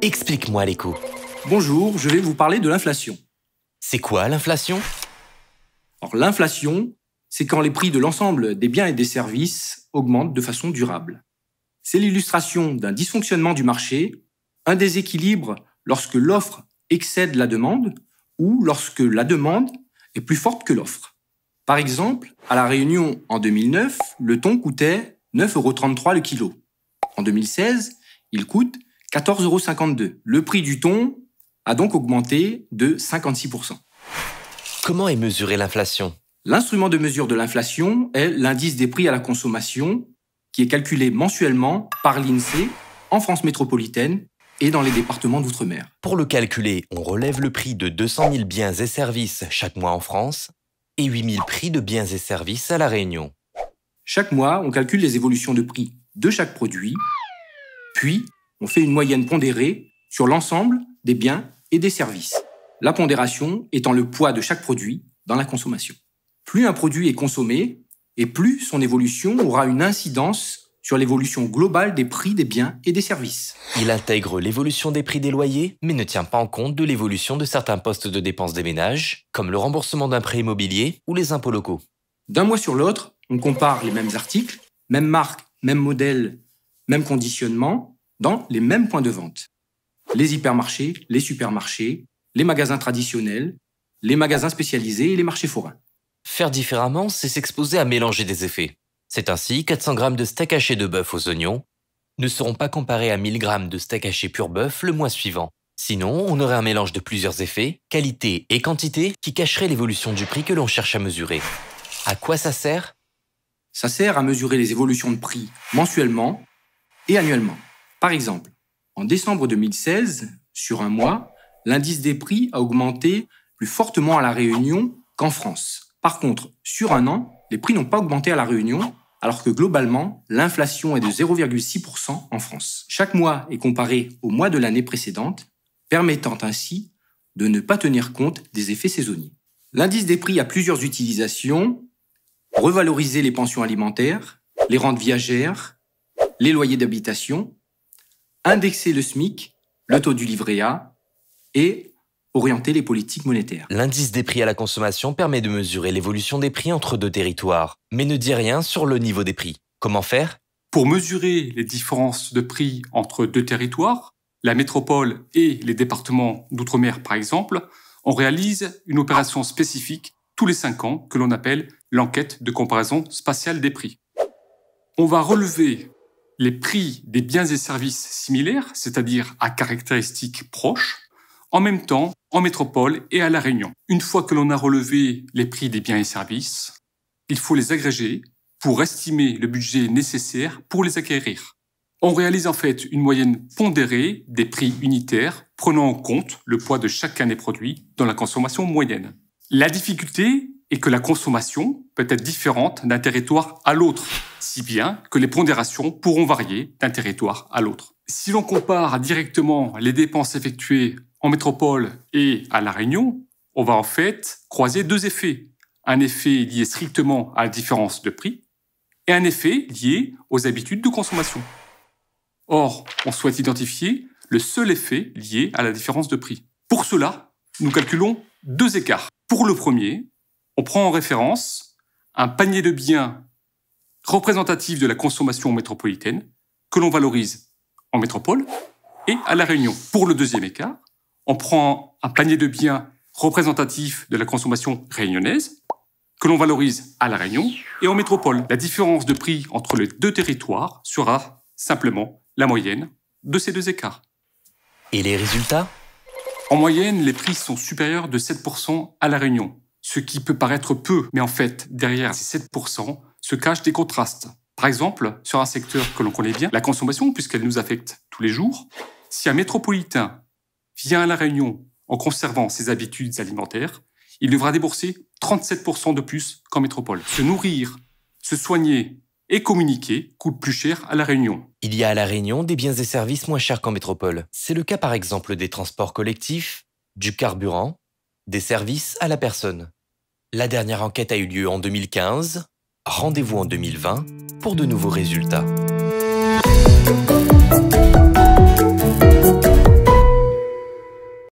Explique-moi l'écho. Bonjour, je vais vous parler de l'inflation. C'est quoi l'inflation? Alors l'inflation, c'est quand les prix de l'ensemble des biens et des services augmentent de façon durable. C'est l'illustration d'un dysfonctionnement du marché, un déséquilibre lorsque l'offre excède la demande ou lorsque la demande est plus forte que l'offre. Par exemple, à La Réunion en 2009, le thon coûtait 9,33 € le kilo. En 2016, il coûte 14,52 €. Le prix du thon a donc augmenté de 56%. Comment est mesurée l'inflation? L'instrument de mesure de l'inflation est l'indice des prix à la consommation qui est calculé mensuellement par l'INSEE en France métropolitaine et dans les départements d'outre-mer. Pour le calculer, on relève le prix de 200 000 biens et services chaque mois en France et 8 000 prix de biens et services à La Réunion. Chaque mois, on calcule les évolutions de prix de chaque produit, puis on fait une moyenne pondérée sur l'ensemble des biens et des services. La pondération étant le poids de chaque produit dans la consommation. Plus un produit est consommé, et plus son évolution aura une incidence sur l'évolution globale des prix des biens et des services. Il intègre l'évolution des prix des loyers, mais ne tient pas en compte de l'évolution de certains postes de dépenses des ménages, comme le remboursement d'un prêt immobilier ou les impôts locaux. D'un mois sur l'autre, on compare les mêmes articles, même marque, même modèle, même conditionnement, dans les mêmes points de vente. Les hypermarchés, les supermarchés, les magasins traditionnels, les magasins spécialisés et les marchés forains. Faire différemment, c'est s'exposer à mélanger des effets. C'est ainsi 400 g de steak haché de bœuf aux oignons ne seront pas comparés à 1000 g de steak haché pur bœuf le mois suivant. Sinon, on aurait un mélange de plusieurs effets, qualité et quantité, qui cacherait l'évolution du prix que l'on cherche à mesurer. À quoi ça sert? Ça sert à mesurer les évolutions de prix mensuellement et annuellement. Par exemple, en décembre 2016, sur un mois, l'indice des prix a augmenté plus fortement à La Réunion qu'en France. Par contre, sur un an, les prix n'ont pas augmenté à La Réunion, alors que globalement, l'inflation est de 0,6% en France. Chaque mois est comparé au mois de l'année précédente, permettant ainsi de ne pas tenir compte des effets saisonniers. L'indice des prix a plusieurs utilisations: revaloriser les pensions alimentaires, les rentes viagères, les loyers d'habitation, indexer le SMIC, le taux du livret A et orienter les politiques monétaires. L'indice des prix à la consommation permet de mesurer l'évolution des prix entre deux territoires, mais ne dit rien sur le niveau des prix. Comment faire? Pour mesurer les différences de prix entre deux territoires, la métropole et les départements d'outre-mer par exemple, on réalise une opération spécifique tous les 5 ans que l'on appelle l'enquête de comparaison spatiale des prix. On va relever les prix des biens et services similaires, c'est-à-dire à caractéristiques proches, en même temps en métropole et à La Réunion. Une fois que l'on a relevé les prix des biens et services, il faut les agréger pour estimer le budget nécessaire pour les acquérir. On réalise en fait une moyenne pondérée des prix unitaires, prenant en compte le poids de chacun des produits dans la consommation moyenne. La difficulté est que la consommation peut être différente d'un territoire à l'autre, si bien que les pondérations pourront varier d'un territoire à l'autre. Si l'on compare directement les dépenses effectuées en métropole et à La Réunion, on va en fait croiser deux effets. Un effet lié strictement à la différence de prix et un effet lié aux habitudes de consommation. Or, on souhaite identifier le seul effet lié à la différence de prix. Pour cela, nous calculons deux écarts. Pour le premier, on prend en référence un panier de biens représentatif de la consommation métropolitaine que l'on valorise en métropole et à La Réunion. Pour le deuxième écart, on prend un panier de biens représentatif de la consommation réunionnaise que l'on valorise à La Réunion et en métropole. La différence de prix entre les deux territoires sera simplement la moyenne de ces deux écarts. Et les résultats? En moyenne, les prix sont supérieurs de 7% à La Réunion, ce qui peut paraître peu, mais en fait, derrière ces 7% se cachent des contrastes. Par exemple, sur un secteur que l'on connaît bien, la consommation, puisqu'elle nous affecte tous les jours, si un métropolitain vient à La Réunion en conservant ses habitudes alimentaires, il devra débourser 37% de plus qu'en métropole. Se nourrir, se soigner et communiquer coûte plus cher à La Réunion. Il y a à La Réunion des biens et services moins chers qu'en métropole. C'est le cas par exemple des transports collectifs, du carburant, des services à la personne. La dernière enquête a eu lieu en 2015. Rendez-vous en 2020 pour de nouveaux résultats.